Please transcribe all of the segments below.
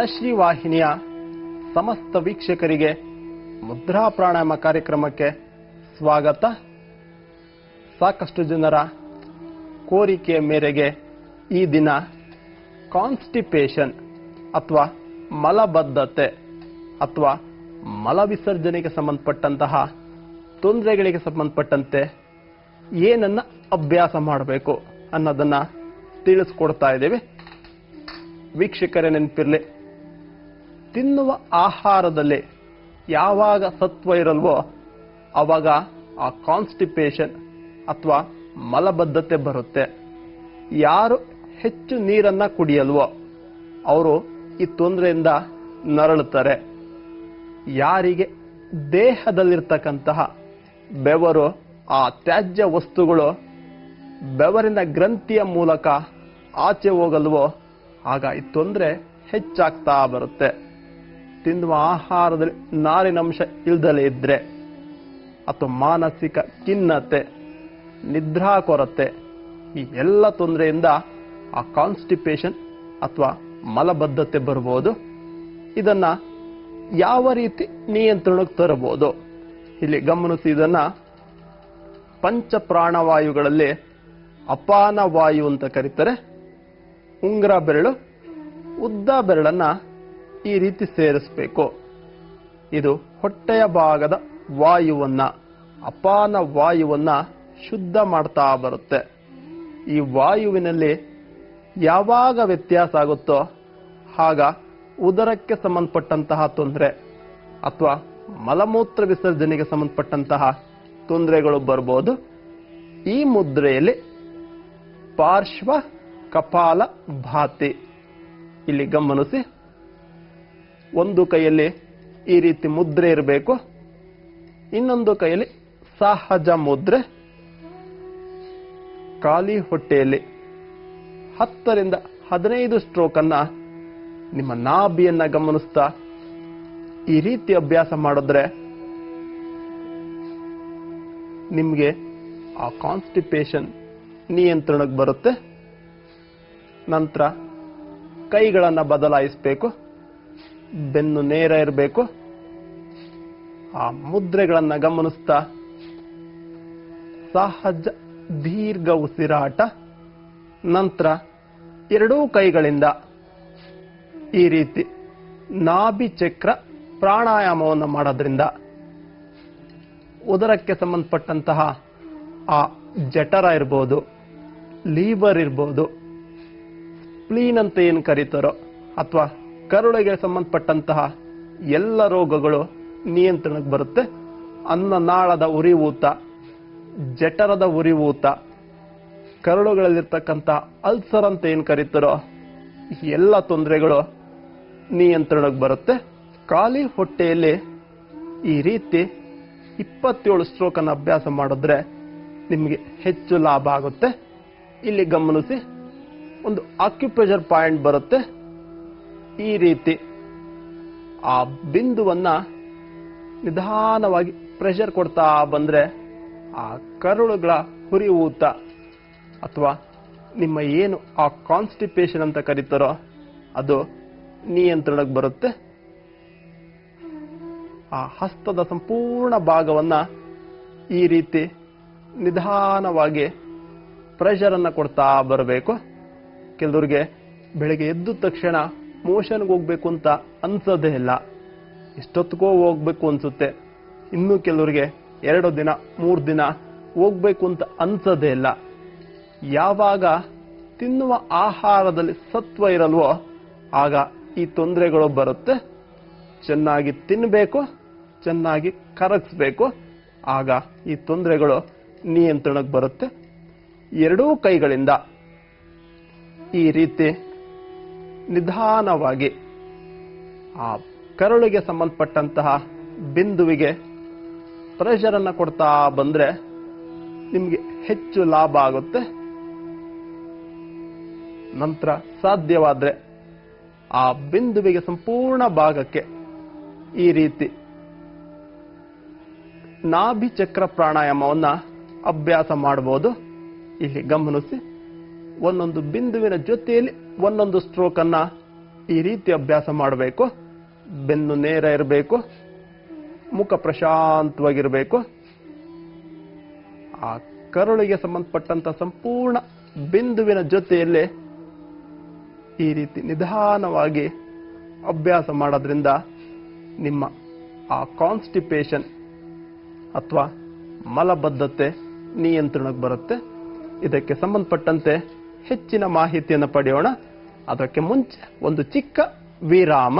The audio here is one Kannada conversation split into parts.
ಜನಶ್ರೀ ವಾಹಿನಿಯ ಸಮಸ್ತ ವೀಕ್ಷಕರಿಗೆ ಮುದ್ರಾ ಪ್ರಾಣಾಯಾಮ ಕಾರ್ಯಕ್ರಮಕ್ಕೆ ಸ್ವಾಗತ. ಸಾಕಷ್ಟು ಜನರ ಕೋರಿಕೆಯ ಮೇರೆಗೆ ಈ ದಿನ ಕಾನ್ಸ್ಟಿಪೇಷನ್ ಅಥವಾ ಮಲಬದ್ಧತೆ ಅಥವಾ ಮಲ ವಿಸರ್ಜನೆಗೆ ಸಂಬಂಧಪಟ್ಟಂತಹ ತೊಂದರೆಗಳಿಗೆ ಸಂಬಂಧಪಟ್ಟಂತೆ ಏನನ್ನ ಅಭ್ಯಾಸ ಮಾಡಬೇಕು ಅನ್ನೋದನ್ನ ತಿಳಿಸ್ಕೊಡ್ತಾ ಇದ್ದೇವೆ. ವೀಕ್ಷಕರೇ, ನೆನಪಿರಲಿ, ತಿನ್ನುವ ಆಹಾರದಲ್ಲಿ ಯಾವಾಗ ಸತ್ವ ಇರಲ್ವೋ ಆವಾಗ ಆ ಕಾನ್ಸ್ಟಿಪೇಷನ್ ಅಥವಾ ಮಲಬದ್ಧತೆ ಬರುತ್ತೆ. ಯಾರು ಹೆಚ್ಚು ನೀರನ್ನ ಕುಡಿಯಲ್ವೋ ಅವರು ಈ ತೊಂದರೆಯಿಂದ ನರಳುತ್ತಾರೆ. ಯಾರಿಗೆ ದೇಹದಲ್ಲಿರ್ತಕ್ಕಂತಹ ಬೆವರು, ಆ ತ್ಯಾಜ್ಯ ವಸ್ತುಗಳು ಬೆವರಿನ ಗ್ರಂಥಿಯ ಮೂಲಕ ಆಚೆ ಹೋಗಲ್ವೋ ಆಗ ಈ ತೊಂದರೆ ಹೆಚ್ಚಾಗ್ತಾ ಬರುತ್ತೆ. ತಿನ್ನುವ ಆಹಾರದಲ್ಲಿ ನಾರಿನಂಶ ಇಲ್ದಲೇ ಇದ್ರೆ ಅಥವಾ ಮಾನಸಿಕ ಖಿನ್ನತೆ, ನಿದ್ರಾ ಕೊರತೆ, ಈ ಎಲ್ಲ ತೊಂದರೆಯಿಂದ ಆ ಕಾನ್ಸ್ಟಿಪೇಷನ್ ಅಥವಾ ಮಲಬದ್ಧತೆ ಬರಬಹುದು. ಇದನ್ನ ಯಾವ ರೀತಿ ನಿಯಂತ್ರಣಕ್ಕೆ ತರಬಹುದು? ಇಲ್ಲಿ ಗಮನಿಸಿ, ಇದನ್ನ ಪಂಚ ಪ್ರಾಣವಾಯುಗಳಲ್ಲಿ ಅಪಾನ ವಾಯು ಅಂತ ಕರೀತಾರೆ. ಉಂಗುರ ಬೆರಳು, ಉದ್ದ ಬೆರಳನ್ನ ಈ ರೀತಿ ಸೇರಿಸಬೇಕು. ಇದು ಹೊಟ್ಟೆಯ ಭಾಗದ ವಾಯುವನ್ನ, ಅಪಾನ ವಾಯುವನ್ನ ಶುದ್ಧ ಮಾಡ್ತಾ ಬರುತ್ತೆ. ಈ ವಾಯುವಿನಲ್ಲಿ ಯಾವಾಗ ವ್ಯತ್ಯಾಸ ಆಗುತ್ತೋ ಆಗ ಉದರಕ್ಕೆ ಸಂಬಂಧಪಟ್ಟಂತಹ ತೊಂದರೆ ಅಥವಾ ಮಲಮೂತ್ರ ವಿಸರ್ಜನೆಗೆ ಸಂಬಂಧಪಟ್ಟಂತಹ ತೊಂದರೆಗಳು ಬರಬಹುದು. ಈ ಮುದ್ರೆಯಲ್ಲಿ ಪಾರ್ಶ್ವ ಕಪಾಲ ಭಾತಿ, ಇಲ್ಲಿ ಗಮನಿಸಿ, ಒಂದು ಕೈಯಲ್ಲಿ ಈ ರೀತಿ ಮುದ್ರೆ ಇರಬೇಕು, ಇನ್ನೊಂದು ಕೈಯಲ್ಲಿ ಸಹಜ ಮುದ್ರೆ. ಖಾಲಿ ಹೊಟ್ಟೆಯಲ್ಲಿ 10 ರಿಂದ 15 ಸ್ಟ್ರೋಕ್ ಅನ್ನ ನಿಮ್ಮ ನಾಭಿಯನ್ನ ಗಮನಿಸ್ತಾ ಈ ರೀತಿ ಅಭ್ಯಾಸ ಮಾಡಿದ್ರೆ ನಿಮಗೆ ಆ ಕಾನ್ಸ್ಟಿಪೇಷನ್ ನಿಯಂತ್ರಣಕ್ಕೆ ಬರುತ್ತೆ. ನಂತರ ಕೈಗಳನ್ನ ಬದಲಾಯಿಸಬೇಕು, ಬೆನ್ನು ನೇರ ಇರಬೇಕು. ಆ ಮುದ್ರೆಗಳನ್ನ ಗಮನಿಸ್ತಾ ಸಹಜ ದೀರ್ಘ ಉಸಿರಾಟ. ನಂತರ ಎರಡೂ ಕೈಗಳಿಂದ ಈ ರೀತಿ ನಾಭಿ ಚಕ್ರ ಪ್ರಾಣಾಯಾಮವನ್ನು ಮಾಡೋದ್ರಿಂದ ಉದರಕ್ಕೆ ಸಂಬಂಧಪಟ್ಟಂತಹ ಆ ಜಠರ ಇರ್ಬೋದು, ಲೀವರ್ ಇರ್ಬೋದು, ಸ್ಪ್ಲೀನ್ ಅಂತ ಏನು ಕರೀತಾರೋ ಅಥವಾ ಕರುಳಿಗೆ ಸಂಬಂಧಪಟ್ಟಂತಹ ಎಲ್ಲ ರೋಗಗಳು ನಿಯಂತ್ರಣಕ್ಕೆ ಬರುತ್ತೆ. ಅನ್ನನಾಳದ ಉರಿಯೂತ, ಜಠರದ ಉರಿಯೂತ, ಕರುಳುಗಳಲ್ಲಿರ್ತಕ್ಕಂತಹ ಅಲ್ಸರ್ ಅಂತ ಏನು ಕರೀತಾರೋ ಈ ಎಲ್ಲ ತೊಂದರೆಗಳು ನಿಯಂತ್ರಣಕ್ಕೆ ಬರುತ್ತೆ. ಖಾಲಿ ಹೊಟ್ಟೆಯಲ್ಲಿ ಈ ರೀತಿ 27 ಸ್ಟ್ರೋಕ್ ಅನ್ನು ಅಭ್ಯಾಸ ಮಾಡಿದ್ರೆ ನಿಮಗೆ ಹೆಚ್ಚು ಲಾಭ ಆಗುತ್ತೆ. ಇಲ್ಲಿ ಗಮನಿಸಿ, ಒಂದು ಆಕ್ಯುಪ್ರೆಷರ್ ಪಾಯಿಂಟ್ ಬರುತ್ತೆ. ಈ ರೀತಿ ಆ ಬಿಂದುವನ್ನ ನಿಧಾನವಾಗಿ ಪ್ರೆಷರ್ ಕೊಡ್ತಾ ಬಂದ್ರೆ ಆ ಕರುಳುಗಳ ಹುರಿಯೂತ ಅಥವಾ ನಿಮ್ಮ ಏನು ಆ ಕಾನ್ಸ್ಟಿಪೇಷನ್ ಅಂತ ಕರೀತಾರೋ ಅದು ನಿಯಂತ್ರಣಕ್ಕೆ ಬರುತ್ತೆ. ಆ ಹಸ್ತದ ಸಂಪೂರ್ಣ ಭಾಗವನ್ನ ಈ ರೀತಿ ನಿಧಾನವಾಗಿ ಪ್ರೆಷರ್ ಅನ್ನ ಕೊಡ್ತಾ ಬರಬೇಕು. ಕೆಲವರಿಗೆ ಬೆಳಿಗ್ಗೆ ಎದ್ದ ತಕ್ಷಣ ಮೋಷನ್ಗೆ ಹೋಗ್ಬೇಕು ಅಂತ ಅನ್ಸೋದೇ ಇಲ್ಲ, ಎಷ್ಟೊತ್ತಿಗೋ ಹೋಗ್ಬೇಕು ಅನ್ಸುತ್ತೆ. ಇನ್ನು ಕೆಲವರಿಗೆ 2 ದಿನ 3 ದಿನ ಹೋಗ್ಬೇಕು ಅಂತ ಅನ್ಸೋದೇ ಇಲ್ಲ. ಯಾವಾಗ ತಿನ್ನುವ ಆಹಾರದಲ್ಲಿ ಸತ್ವ ಇರಲ್ವೋ ಆಗ ಈ ತೊಂದರೆಗಳು ಬರುತ್ತೆ. ಚೆನ್ನಾಗಿ ತಿನ್ನಬೇಕು, ಚೆನ್ನಾಗಿ ಕರಗಿಸ್ಬೇಕು, ಆಗ ಈ ತೊಂದರೆಗಳು ನಿಯಂತ್ರಣಕ್ಕೆ ಬರುತ್ತೆ. ಎರಡೂ ಕೈಗಳಿಂದ ಈ ರೀತಿ ನಿಧಾನವಾಗಿ ಆ ಕರುಳಿಗೆ ಸಂಬಂಧಪಟ್ಟಂತಹ ಬಿಂದುವಿಗೆ ಪ್ರೆಷರ್ ಅನ್ನ ಕೊಡ್ತಾ ಬಂದ್ರೆ ನಿಮಗೆ ಹೆಚ್ಚು ಲಾಭ ಆಗುತ್ತೆ. ನಂತರ ಸಾಧ್ಯವಾದ್ರೆ ಆ ಬಿಂದುವಿಗೆ ಸಂಪೂರ್ಣ ಭಾಗಕ್ಕೆ ಈ ರೀತಿ ನಾಭಿ ಚಕ್ರ ಪ್ರಾಣಾಯಾಮವನ್ನ ಅಭ್ಯಾಸ ಮಾಡಬಹುದು. ಇಲ್ಲಿ ಗಮನಿಸಿ, ಒಂದೊಂದು ಬಿಂದುವಿನ ಜೊತೆಯಲ್ಲಿ ಒಂದೊಂದು ಸ್ಟ್ರೋಕ್ ಅನ್ನ ಈ ರೀತಿ ಅಭ್ಯಾಸ ಮಾಡಬೇಕು. ಬೆನ್ನು ನೇರ ಇರಬೇಕು, ಮುಖ ಪ್ರಶಾಂತವಾಗಿರಬೇಕು. ಆ ಕರುಳಿಗೆ ಸಂಬಂಧಪಟ್ಟಂತ ಸಂಪೂರ್ಣ ಬಿಂದುವಿನ ಜೊತೆಯಲ್ಲಿ ಈ ರೀತಿ ನಿಧಾನವಾಗಿ ಅಭ್ಯಾಸ ಮಾಡೋದ್ರಿಂದ ನಿಮ್ಮ ಆ ಕಾನ್ಸ್ಟಿಪೇಷನ್ ಅಥವಾ ಮಲಬದ್ಧತೆ ನಿಯಂತ್ರಣಕ್ಕೆ ಬರುತ್ತೆ. ಇದಕ್ಕೆ ಸಂಬಂಧಪಟ್ಟಂತೆ ಹೆಚ್ಚಿನ ಮಾಹಿತಿಯನ್ನು ಪಡೆಯೋಣ. ಅದಕ್ಕೆ ಮುಂಚೆ ಒಂದು ಚಿಕ್ಕ ವಿರಾಮ.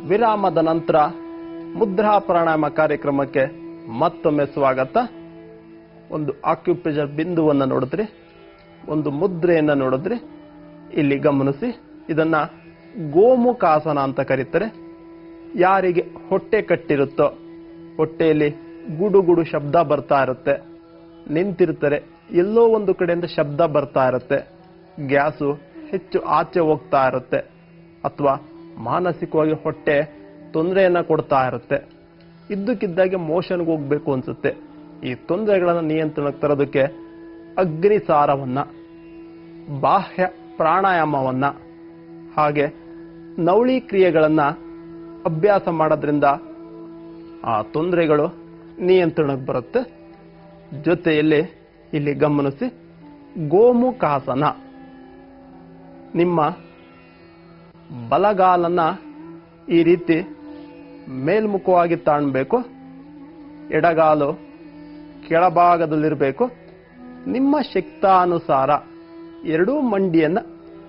ವಿರಾಮದ ನಂತರ ಮುದ್ರಾ ಪ್ರಾಣಾಯಾಮ ಕಾರ್ಯಕ್ರಮಕ್ಕೆ ಮತ್ತೊಮ್ಮೆ ಸ್ವಾಗತ. ಒಂದು ಆಕ್ಯುಪ್ರೆಷರ್ ಬಿಂದುವನ್ನು ನೋಡಿದ್ರಿ, ಒಂದು ಮುದ್ರೆಯನ್ನು ನೋಡಿದ್ರಿ. ಇಲ್ಲಿ ಗಮನಿಸಿ, ಇದನ್ನ ಗೋಮುಖಾಸನ ಅಂತ ಕರೀತಾರೆ. ಯಾರಿಗೆ ಹೊಟ್ಟೆ ಕಟ್ಟಿರುತ್ತೋ, ಹೊಟ್ಟೆಯಲ್ಲಿ ಗುಡುಗುಡು ಶಬ್ದ ಬರ್ತಾ ಇರುತ್ತೆ, ನಿಂತಿರ್ತಾರೆ, ಎಲ್ಲೋ ಒಂದು ಕಡೆಯಿಂದ ಶಬ್ದ ಬರ್ತಾ ಇರುತ್ತೆ, ಗ್ಯಾಸು ಹೆಚ್ಚು ಆಚೆ ಹೋಗ್ತಾ ಇರುತ್ತೆ, ಅಥವಾ ಮಾನಸಿಕವಾಗಿ ಹೊಟ್ಟೆ ತೊಂದರೆಯನ್ನ ಕೊಡ್ತಾ ಇರುತ್ತೆ, ಇದ್ದಕ್ಕಿದ್ದಾಗೆ ಮೋಷನ್ಗೆ ಹೋಗ್ಬೇಕು ಅನ್ಸುತ್ತೆ. ಈ ತೊಂದರೆಗಳನ್ನು ನಿಯಂತ್ರಣಕ್ಕೆ ತರೋದಕ್ಕೆ ಅಗ್ನಿಸಾರವನ್ನ, ಬಾಹ್ಯ ಪ್ರಾಣಾಯಾಮವನ್ನ, ಹಾಗೆ ನವಳಿ ಕ್ರಿಯೆಗಳನ್ನ ಅಭ್ಯಾಸ ಮಾಡೋದ್ರಿಂದ ಆ ತೊಂದರೆಗಳು ನಿಯಂತ್ರಣಕ್ಕೆ ಬರುತ್ತೆ. ಜೊತೆಯಲ್ಲಿ ಇಲ್ಲಿ ಗಮನಿಸಿ, ಗೋಮುಖಾಸನ. ನಿಮ್ಮ ಬಲಗಾಲನ್ನ ಈ ರೀತಿ ಮೇಲ್ಮುಖವಾಗಿ ತಾಣಬೇಕು, ಎಡಗಾಲು ಕೆಳಭಾಗದಲ್ಲಿರಬೇಕು. ನಿಮ್ಮ ಶಕ್ತಾನುಸಾರ ಎರಡೂ ಮಂಡಿಯನ್ನ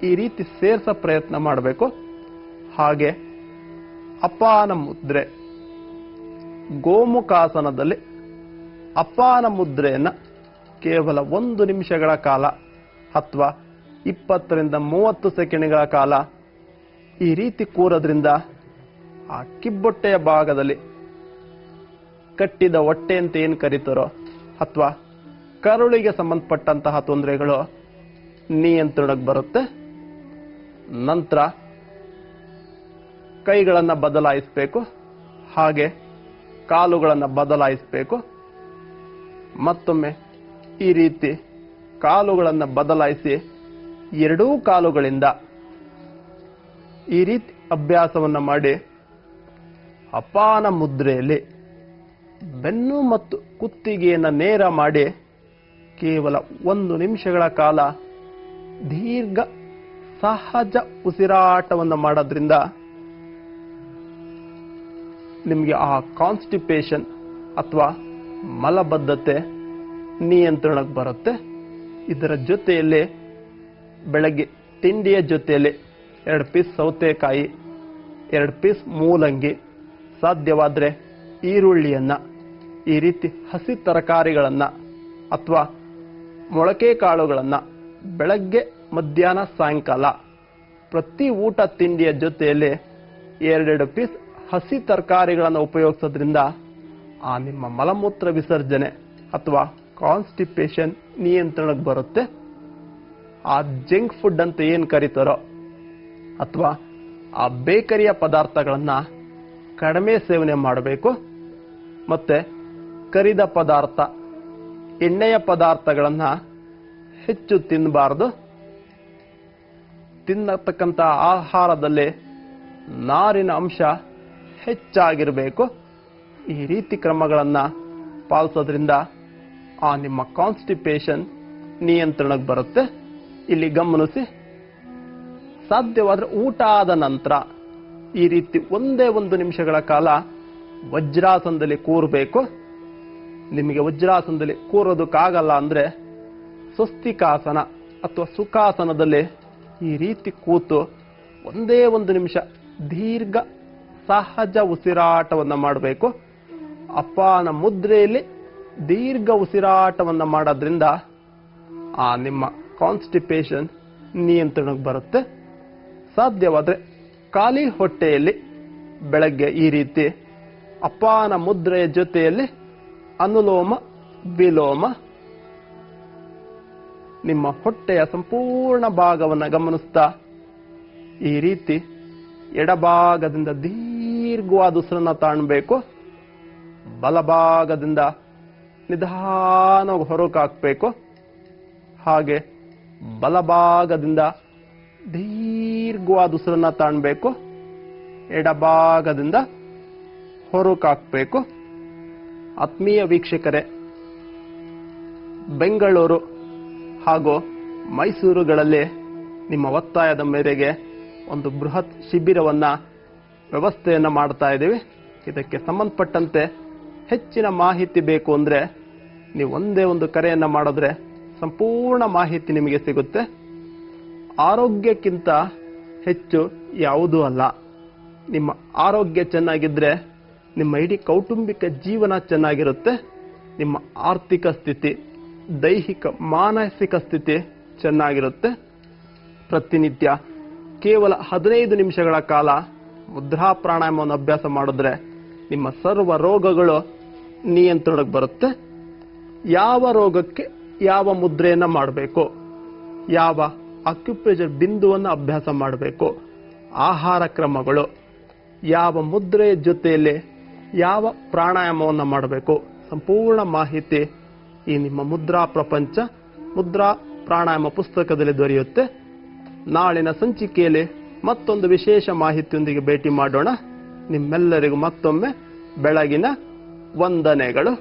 ಈ ರೀತಿ ಸೇರಿಸೋ ಪ್ರಯತ್ನ ಮಾಡಬೇಕು. ಹಾಗೆ ಅಪಾನ ಮುದ್ರೆ, ಗೋಮುಖಾಸನದಲ್ಲಿ ಅಪಾನ ಮುದ್ರೆಯನ್ನ ಕೇವಲ 1 ನಿಮಿಷಗಳ ಕಾಲ ಅಥವಾ 20 ರಿಂದ 30 ಸೆಕೆಂಡ್ಗಳ ಕಾಲ ಈ ರೀತಿ ಕೂರೋದ್ರಿಂದ ಆ ಕಿಬ್ಬೊಟ್ಟೆಯ ಭಾಗದಲ್ಲಿ ಕಟ್ಟಿದ ಹೊಟ್ಟೆ ಅಂತ ಏನು ಕರೀತಾರೋ ಅಥವಾ ಕರುಳಿಗೆ ಸಂಬಂಧಪಟ್ಟಂತಹ ತೊಂದರೆಗಳು ನಿಯಂತ್ರಣಕ್ಕೆ ಬರುತ್ತೆ. ನಂತರ ಕೈಗಳನ್ನು ಬದಲಾಯಿಸಬೇಕು, ಹಾಗೆ ಕಾಲುಗಳನ್ನು ಬದಲಾಯಿಸಬೇಕು. ಮತ್ತೊಮ್ಮೆ ಈ ರೀತಿ ಕಾಲುಗಳನ್ನು ಬದಲಾಯಿಸಿ ಎರಡೂ ಕಾಲುಗಳಿಂದ ಈ ರೀತಿ ಅಭ್ಯಾಸವನ್ನ ಮಾಡಿ ಅಪಾನ ಮುದ್ರೆಯಲ್ಲಿ ಬೆನ್ನು ಮತ್ತು ಕುತ್ತಿಗೆಯನ್ನು ನೇರ ಮಾಡಿ ಕೇವಲ 1 ನಿಮಿಷಗಳ ಕಾಲ ದೀರ್ಘ ಸಹಜ ಉಸಿರಾಟವನ್ನು ಮಾಡೋದ್ರಿಂದ ನಿಮಗೆ ಆ ಕಾನ್ಸ್ಟಿಪೇಷನ್ ಅಥವಾ ಮಲಬದ್ಧತೆ ನಿಯಂತ್ರಣಕ್ಕೆ ಬರುತ್ತೆ. ಇದರ ಜೊತೆಯಲ್ಲಿ ಬೆಳಗ್ಗೆ ತಿಂಡಿಯ ಜೊತೆಯಲ್ಲಿ 2 ಪೀಸ್ ಸೌತೆಕಾಯಿ, 2 ಪೀಸ್ ಮೂಲಂಗಿ, ಸಾಧ್ಯವಾದರೆ ಈರುಳ್ಳಿಯನ್ನ, ಈ ರೀತಿ ಹಸಿ ತರಕಾರಿಗಳನ್ನ ಅಥವಾ ಮೊಳಕೆ ಕಾಳುಗಳನ್ನ ಬೆಳಗ್ಗೆ ಮಧ್ಯಾಹ್ನ ಸಾಯಂಕಾಲ ಪ್ರತಿ ಊಟ ತಿಂಡಿಯ ಜೊತೆಯಲ್ಲಿ 2 ಪೀಸ್ ಹಸಿ ತರಕಾರಿಗಳನ್ನು ಉಪಯೋಗಿಸೋದ್ರಿಂದ ಆ ನಿಮ್ಮ ಮಲಮೂತ್ರ ವಿಸರ್ಜನೆ ಅಥವಾ ಕಾನ್ಸ್ಟಿಪೇಷನ್ ನಿಯಂತ್ರಣಕ್ಕೆ ಬರುತ್ತೆ. ಆ ಜಂಕ್ ಫುಡ್ ಅಂತ ಏನು ಕರೀತಾರೋ ಅಥವಾ ಆ ಬೇಕರಿಯ ಪದಾರ್ಥಗಳನ್ನ ಕಡಿಮೆ ಸೇವನೆ ಮಾಡಬೇಕು. ಮತ್ತೆ ಕರಿದ ಪದಾರ್ಥ, ಎಣ್ಣೆಯ ಪದಾರ್ಥಗಳನ್ನ ಹೆಚ್ಚು ತಿನ್ನಬಾರದು. ತಿನ್ನತಕ್ಕಂಥ ಆಹಾರದಲ್ಲಿ ನಾರಿನ ಅಂಶ ಹೆಚ್ಚಾಗಿರಬೇಕು. ಈ ರೀತಿ ಕ್ರಮಗಳನ್ನ ಪಾಲಿಸೋದ್ರಿಂದ ಆ ನಿಮ್ಮ ಕಾನ್ಸ್ಟಿಪೇಷನ್ ನಿಯಂತ್ರಣಕ್ಕೆ ಬರುತ್ತೆ. ಇಲ್ಲಿ ಗಮನಿಸಿ, ಸಾಧ್ಯವಾದರೆ ಊಟ ಆದ ನಂತರ ಈ ರೀತಿ 1 ನಿಮಿಷಗಳ ಕಾಲ ವಜ್ರಾಸನದಲ್ಲಿ ಕೂರಬೇಕು. ನಿಮಗೆ ವಜ್ರಾಸನದಲ್ಲಿ ಕೂರೋದಕ್ಕಾಗಲ್ಲ ಅಂದ್ರೆ ಸ್ವಸ್ತಿಕಾಸನ ಅಥವಾ ಸುಖಾಸನದಲ್ಲಿ ಈ ರೀತಿ ಕೂತು 1 ನಿಮಿಷ ದೀರ್ಘ ಸಹಜ ಉಸಿರಾಟವನ್ನು ಮಾಡಬೇಕು. ಅಪಾನ ಮುದ್ರೆಯಲ್ಲಿ ದೀರ್ಘ ಉಸಿರಾಟವನ್ನು ಮಾಡೋದ್ರಿಂದ ಆ ನಿಮ್ಮ ಕಾನ್ಸ್ಟಿಪೇಷನ್ ನಿಯಂತ್ರಣಕ್ಕೆ ಬರುತ್ತೆ. ಸಾಧ್ಯವಾದರೆ ಖಾಲಿ ಹೊಟ್ಟೆಯಲ್ಲಿ ಬೆಳಗ್ಗೆ ಈ ರೀತಿ ಅಪಾನ ಮುದ್ರೆಯ ಜೊತೆಯಲ್ಲಿ ಅನುಲೋಮ ವಿಲೋಮ. ನಿಮ್ಮ ಹೊಟ್ಟೆಯ ಸಂಪೂರ್ಣ ಭಾಗವನ್ನು ಗಮನಿಸ್ತಾ ಈ ರೀತಿ ಎಡಭಾಗದಿಂದ ದೀರ್ಘವಾದ ಉಸಿರನ್ನ ತಾಣಬೇಕು. ಬಲಭಾಗದಿಂದ ನಿಧಾನವಾಗಿ ಹೊರಕಾಕ್ಬೇಕು. ಹಾಗೆ ಬಲಭಾಗದಿಂದ ದೀರ್ಘವಾದ ಉಸಿರನ್ನ ತಾಣಬೇಕು. ಎಡಭಾಗದಿಂದ ಹೊರಕಾಕ್ಬೇಕು. ಆತ್ಮೀಯ ವೀಕ್ಷಕರೇ, ಬೆಂಗಳೂರು ಹಾಗೂ ಮೈಸೂರುಗಳಲ್ಲಿ ನಿಮ್ಮ ಒತ್ತಾಯದ ಮೇರೆಗೆ ಒಂದು ಬೃಹತ್ ಶಿಬಿರವನ್ನ ವ್ಯವಸ್ಥೆಯನ್ನು ಮಾಡ್ತಾ ಇದ್ದೀವಿ. ಇದಕ್ಕೆ ಸಂಬಂಧಪಟ್ಟಂತೆ ಹೆಚ್ಚಿನ ಮಾಹಿತಿ ಬೇಕು ಅಂದರೆ ನೀವು ಒಂದೇ ಒಂದು ಕರೆಯನ್ನು ಮಾಡಿದ್ರೆ ಸಂಪೂರ್ಣ ಮಾಹಿತಿ ನಿಮಗೆ ಸಿಗುತ್ತೆ. ಆರೋಗ್ಯಕ್ಕಿಂತ ಹೆಚ್ಚು ಯಾವುದೂ ಅಲ್ಲ. ನಿಮ್ಮ ಆರೋಗ್ಯ ಚೆನ್ನಾಗಿದ್ರೆ ನಿಮ್ಮ ಇಡೀ ಕೌಟುಂಬಿಕ ಜೀವನ ಚೆನ್ನಾಗಿರುತ್ತೆ. ನಿಮ್ಮ ಆರ್ಥಿಕ ಸ್ಥಿತಿ, ದೈಹಿಕ ಮಾನಸಿಕ ಸ್ಥಿತಿ ಚೆನ್ನಾಗಿರುತ್ತೆ. ಪ್ರತಿನಿತ್ಯ ಕೇವಲ 15 ನಿಮಿಷಗಳ ಕಾಲ ಮುದ್ರಾ ಪ್ರಾಣಾಯಾಮವನ್ನು ಅಭ್ಯಾಸ ಮಾಡಿದ್ರೆ ನಿಮ್ಮ ಸರ್ವ ರೋಗಗಳು ನಿಯಂತ್ರಣಕ್ಕೆ ಬರುತ್ತೆ. ಯಾವ ರೋಗಕ್ಕೆ ಯಾವ ಮುದ್ರೆಯನ್ನು ಮಾಡಬೇಕು, ಯಾವ ಅಕ್ಯುಪ್ರೆಷರ್ ಬಿಂದುವನ್ನು ಅಭ್ಯಾಸ ಮಾಡಬೇಕು, ಆಹಾರ ಕ್ರಮಗಳು, ಯಾವ ಮುದ್ರೆಯ ಜೊತೆಯಲ್ಲಿ ಯಾವ ಪ್ರಾಣಾಯಾಮವನ್ನು ಮಾಡಬೇಕು, ಸಂಪೂರ್ಣ ಮಾಹಿತಿ ಈ ನಿಮ್ಮ ಮುದ್ರಾ ಪ್ರಪಂಚ ಮುದ್ರಾ ಪ್ರಾಣಾಯಾಮ ಪುಸ್ತಕದಲ್ಲಿ ದೊರೆಯುತ್ತೆ. ನಾಳಿನ ಸಂಚಿಕೆಯಲ್ಲಿ ಮತ್ತೊಂದು ವಿಶೇಷ ಮಾಹಿತಿಯೊಂದಿಗೆ ಭೇಟಿ ಮಾಡೋಣ. ನಿಮ್ಮೆಲ್ಲರಿಗೂ ಮತ್ತೊಮ್ಮೆ ಬೆಳಗಿನ ವಂದನೆಗಳು.